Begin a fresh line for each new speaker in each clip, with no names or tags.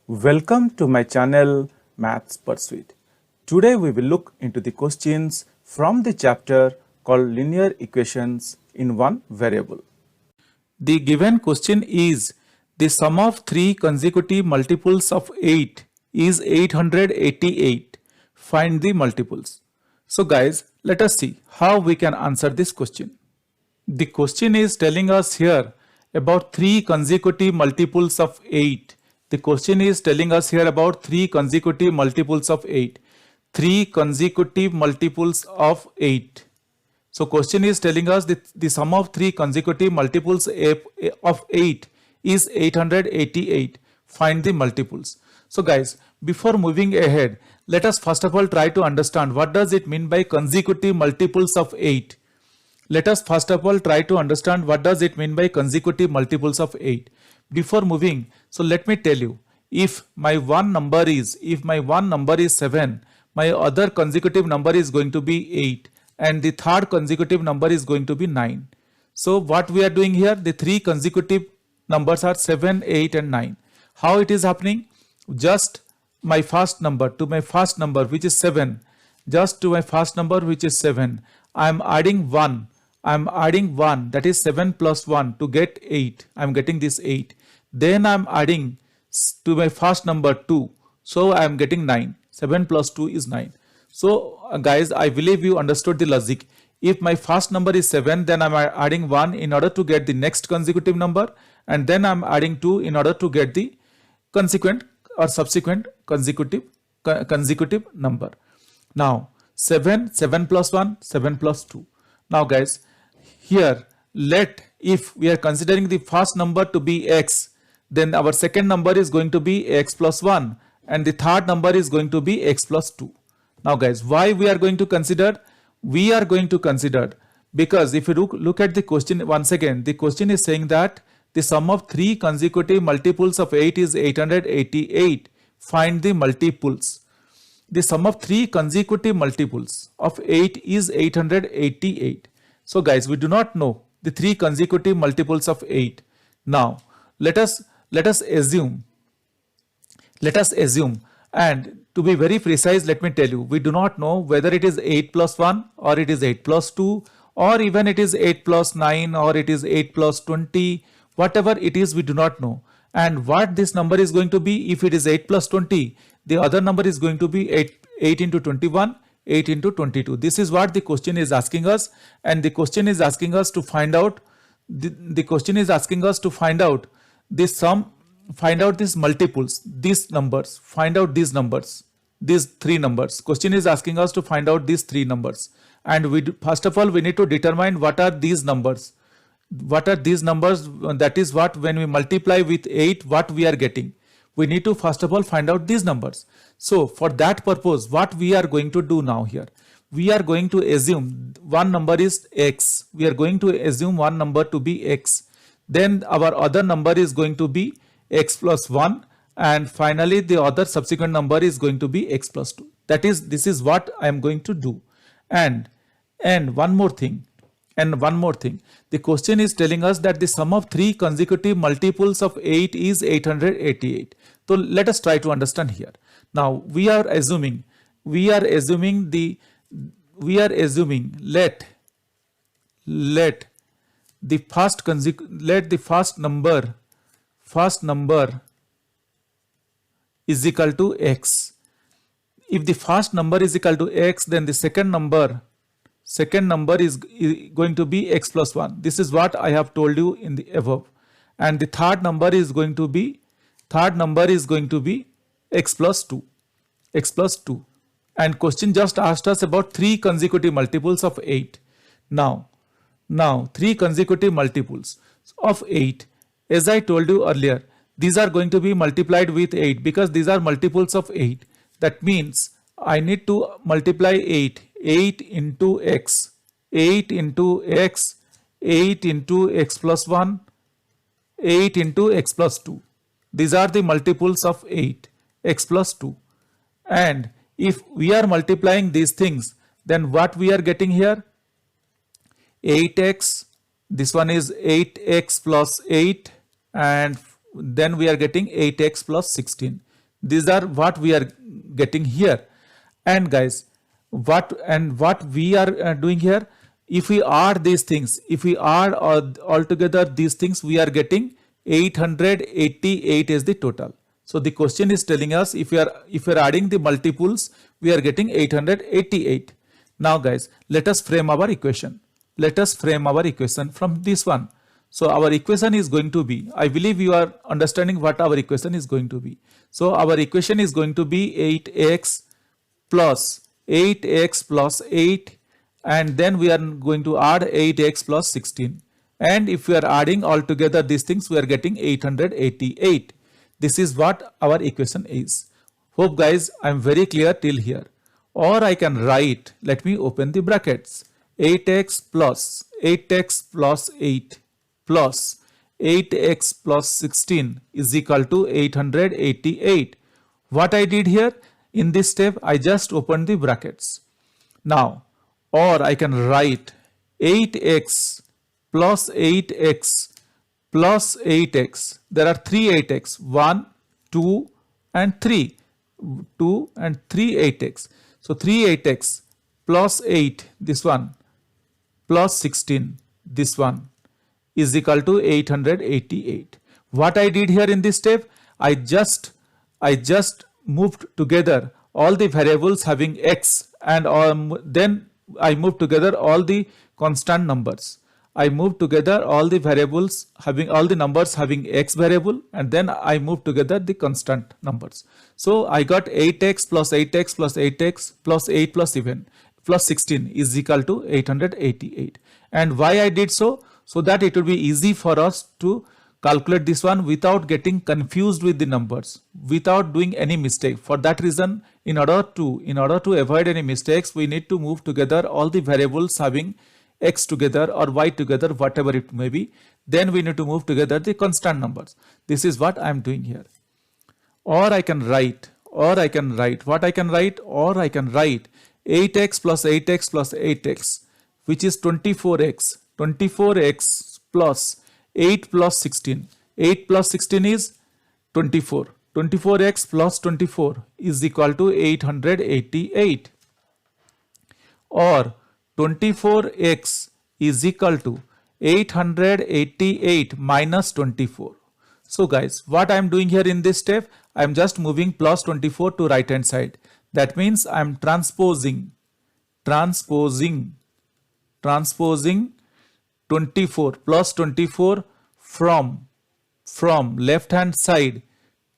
Welcome to my channel Maths Pursuit. Today we will look into the questions from the chapter called Linear Equations in One Variable. The given question is the sum of three consecutive multiples of 8 is 888. Find the multiples. So guys, let us see how we can answer this question. The question is telling us here about three consecutive multiples of 8. The question is telling us here about three consecutive multiples of 8. Three consecutive multiples of 8. So question is telling us that the sum of three consecutive multiples of 8 is 888. Find the multiples. So guys, before moving ahead, let us first of all try to understand what does it mean by consecutive multiples of 8. Let us first of all try to understand what does it mean by consecutive multiples of 8. Before moving, so let me tell you, if my one number is 7, my other consecutive number is going to be 8 and the third consecutive number is going to be 9. So what we are doing here, the three consecutive numbers are 7, 8 and 9. How it is happening? Just my first number to my first number which is 7, just to my first number which is 7, I am adding 1. I am adding 1, that is 7 plus 1 to get 8. I am getting this 8. Then I am adding to my first number 2. So I am getting 9. 7 plus 2 is 9. So guys, I believe you understood the logic. If my first number is 7, then I am adding 1 in order to get the next consecutive number, and then I am adding 2 in order to get the consequent or subsequent consecutive number. Now 7 plus 1, 7 plus 2. Now guys, here if we are considering the first number to be x, then our second number is going to be x plus 1 and the third number is going to be x plus 2. Now guys, why we are going to consider? We are going to consider because if you look at the question once again, the question is saying that the sum of three consecutive multiples of 8 is 888. Find the multiples. The sum of three consecutive multiples of 8 is 888. So guys, we do not know the three consecutive multiples of 8. Now let us assume, and to be very precise, let me tell you, we do not know whether it is 8 plus 1 or it is 8 plus 2 or even it is 8 plus 9 or it is 8 plus 20. Whatever it is, we do not know. And what this number is going to be, if it is 8 plus 20, the other number is going to be 8 into 21, 8 into 22. This is what the question is asking us, and the question is asking us to find out the question is asking us to find out this sum, find out these multiples, these numbers, find out these numbers, these three numbers. Question is asking us to find out these three numbers, and first of all we need to determine what are these numbers. What are these numbers? That is what, when we multiply with 8, what we are getting. We need to first of all find out these numbers. So for that purpose, what we are going to do now here, we are going to assume one number is x. We are going to assume one number to be x. Then our other number is going to be x plus 1, and finally the other subsequent number is going to be x plus 2. This is what I am going to do. And one more thing. The question is telling us that the sum of three consecutive multiples of 8 is 888. So let us try to understand here. Now we are assuming let the first number is equal to x. If the first number is equal to x, then the second number is going to be x plus 1. This is what I have told you in the above. And the third number is going to be x plus 2. And question just asked us about three consecutive multiples of 8. Now three consecutive multiples of 8, as I told you earlier, these are going to be multiplied with 8 because these are multiples of 8. That means I need to multiply 8 into x, 8 into x, 8 into x plus 1, 8 into x plus 2. These are the multiples of 8, x plus 2. And if we are multiplying these things, then what we are getting here? 8x, this one is 8x plus 8, and then we are getting 8x plus 16. These are what we are getting here. And guys, what we are doing here, if we add these things, if we add all together these things, we are getting 888 is the total. So the question is telling us if we are adding the multiples, we are getting 888. Now guys, let us frame our equation. Let us frame our equation from this one. So our equation is going to be, I believe you are understanding what our equation is going to be. So our equation is going to be 8x plus 8 and then we are going to add 8x plus 16. And if we are adding all together these things, we are getting 888. This is what our equation is. Hope guys I am very clear till here. Or I can write, let me open the brackets, 8x plus 8 plus 8x plus 16 is equal to 888. What I did here in this step, I just opened the brackets. Now, or I can write 8x plus 8x plus 8x. There are 3 8x, 1, 2 and 3. 2 and 3 8x. So 3 8x plus 8, this one, plus 16, this one, is equal to 888. What I did here in this step, I just moved together all the variables having x, and then I moved together all the constant numbers. I moved together all the variables having all the numbers having x variable, and then I moved together the constant numbers. So I got 8x plus 8x plus 8x plus 8 plus 7 plus 16 is equal to 888. And why I did so? So that it will be easy for us to calculate this one without getting confused with the numbers, without doing any mistake. For that reason, in order to avoid any mistakes, we need to move together all the variables having x together or y together, whatever it may be. Then we need to move together the constant numbers. This is what I am doing here. Or I can write, what I can write, 8x plus 8x plus 8x, which is 24x. 24x plus 8 plus 16. 8 plus 16 is 24. 24x plus 24 is equal to 888. Or 24x is equal to 888 minus 24. So guys, what I am doing here in this step, I am just moving plus 24 to right hand side. That means I am transposing 24 plus 24 from left hand side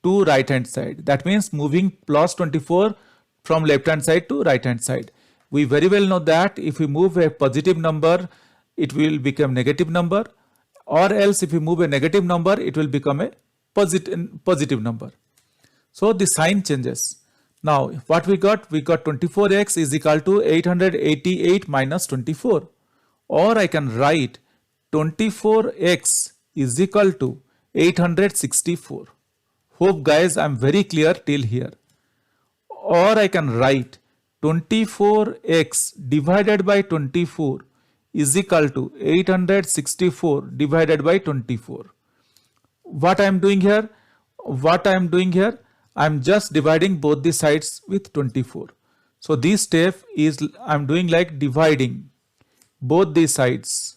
to right hand side. That means moving plus 24 from left hand side to right hand side. We very well know that if we move a positive number, it will become negative number, or else if we move a negative number, it will become a positive number. So the sign changes. Now what we got? We got 24x is equal to 888 minus 24. Or I can write 24x is equal to 864. Hope guys I am very clear till here. Or I can write 24x divided by 24 is equal to 864 divided by 24. What I am doing here? I am just dividing both the sides with 24. So this step is I am doing like dividing both the sides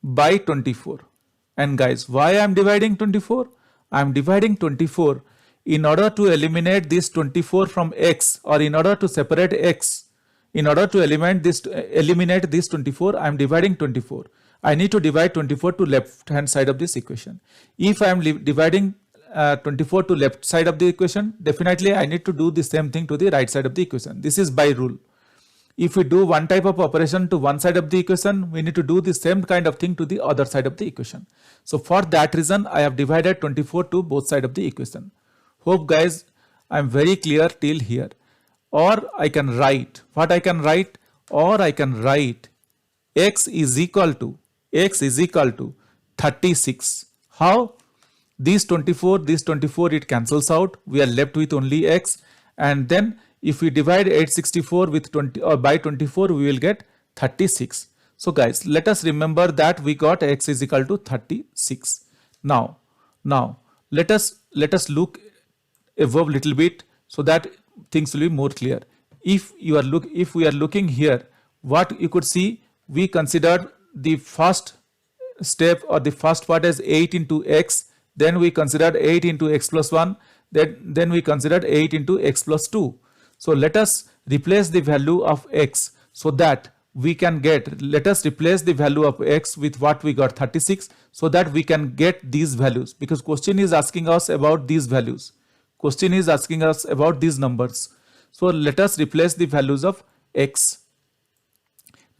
by 24. And guys, why I am dividing 24? I am dividing 24 in order to eliminate this 24 from x, or in order to separate x. In order to eliminate this 24, I am dividing 24. I need to divide 24 to left hand side of this equation. If I am dividing 24 to left side of the equation, definitely I need to do the same thing to the right side of the equation. This is by rule. If we do one type of operation to one side of the equation, we need to do the same kind of thing to the other side of the equation. So for that reason, I have divided 24 to both sides of the equation. Hope guys I am very clear till here. Or I can write, what I can write? Or I can write x is equal to 36. How? This 24 it cancels out. We are left with only x, and then if we divide 864 with 20 or by 24, we will get 36. So guys, let us remember that we got x is equal to 36. Now let us look above little bit so that things will be more clear. If we are looking here, what you could see, we considered the first step or the first part as 8 into x, then we considered 8 into x plus 1, then we considered 8 into x plus 2. So let us replace the value of x so that we can get, let us replace the value of x with what we got 36 so that we can get these values, because question is asking us about these values. Question is asking us about these numbers. So let us replace the values of x.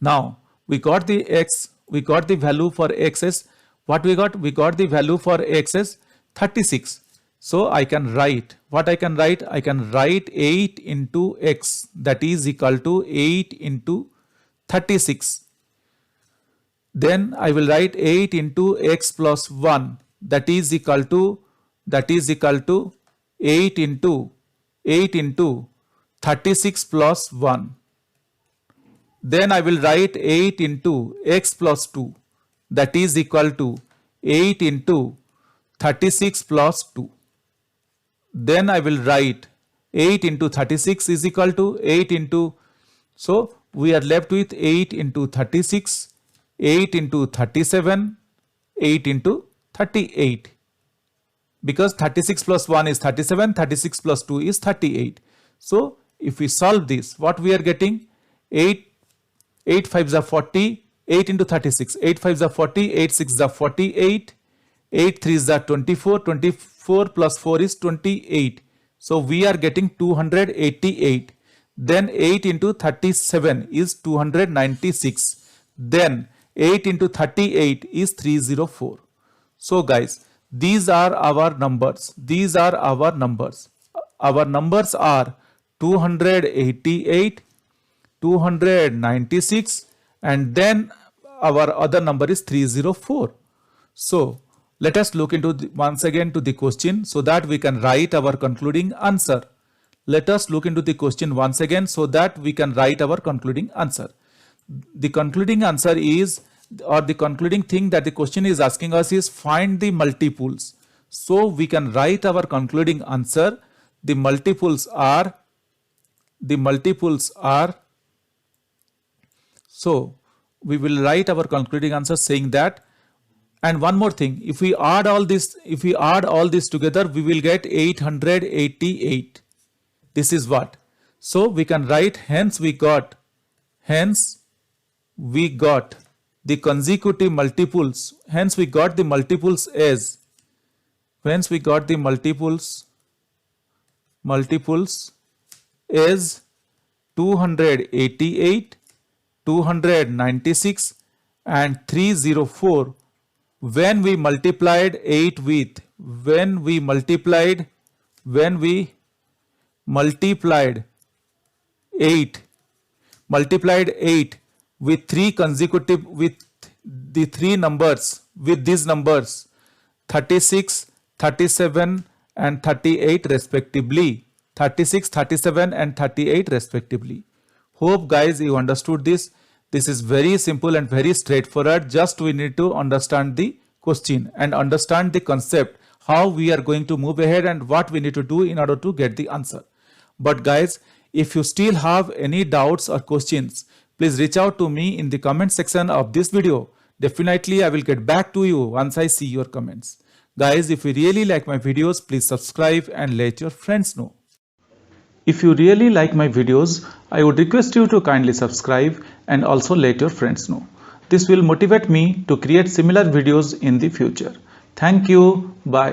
Now we got the x, we got the value for x as what we got? We got the value for x as 36. So I can write, what I can write? I can write 8 into x, that is equal to 8 into 36. Then I will write 8 into x plus 1, that is equal to 8 into 36 plus 1. Then I will write 8 into x plus 2, that is equal to 8 into 36 plus 2. Then I will write 8 into 36 is equal to 8 into, so we are left with 8 into 36, 8 into 37, 8 into 38. Because 36 plus 1 is 37, 36 plus 2 is 38. So if we solve this, what we are getting? 8 5s are 40, 8 into 36, 8 5s are 40, 8 6s are 48, 8 3s are 24, 24 plus 4 is 28. So we are getting 288. Then 8 into 37 is 296. Then 8 into 38 is 304. So guys, these are our numbers. These are our numbers. Our numbers are 288, 296, and then our other number is 304. So let us look into once again to the question so that we can write our concluding answer. Let us look into the question once again so that we can write our concluding answer. The concluding answer is, or the concluding thing that the question is asking us is, find the multiples. So we can write our concluding answer. The multiples are, so we will write our concluding answer saying that. And one more thing, if we add all this together, we will get 888. This is what? So we can write, hence we got the consecutive multiples, hence we got the multiples as, as 288, 296 and 304 when we multiplied 8 with, when we multiplied 8 with three consecutive, with the three numbers, with these numbers 36, 37 and 38 respectively. 36, 37 and 38 respectively. Hope guys you understood this. This is very simple and very straightforward. Just we need to understand the question and understand the concept, how we are going to move ahead and what we need to do in order to get the answer. But guys, if you still have any doubts or questions, please reach out to me in the comment section of this video. Definitely I will get back to you once I see your comments. Guys, if you really like my videos, please subscribe and let your friends know. If you really like my videos, I would request you to kindly subscribe and also let your friends know. This will motivate me to create similar videos in the future. Thank you. Bye.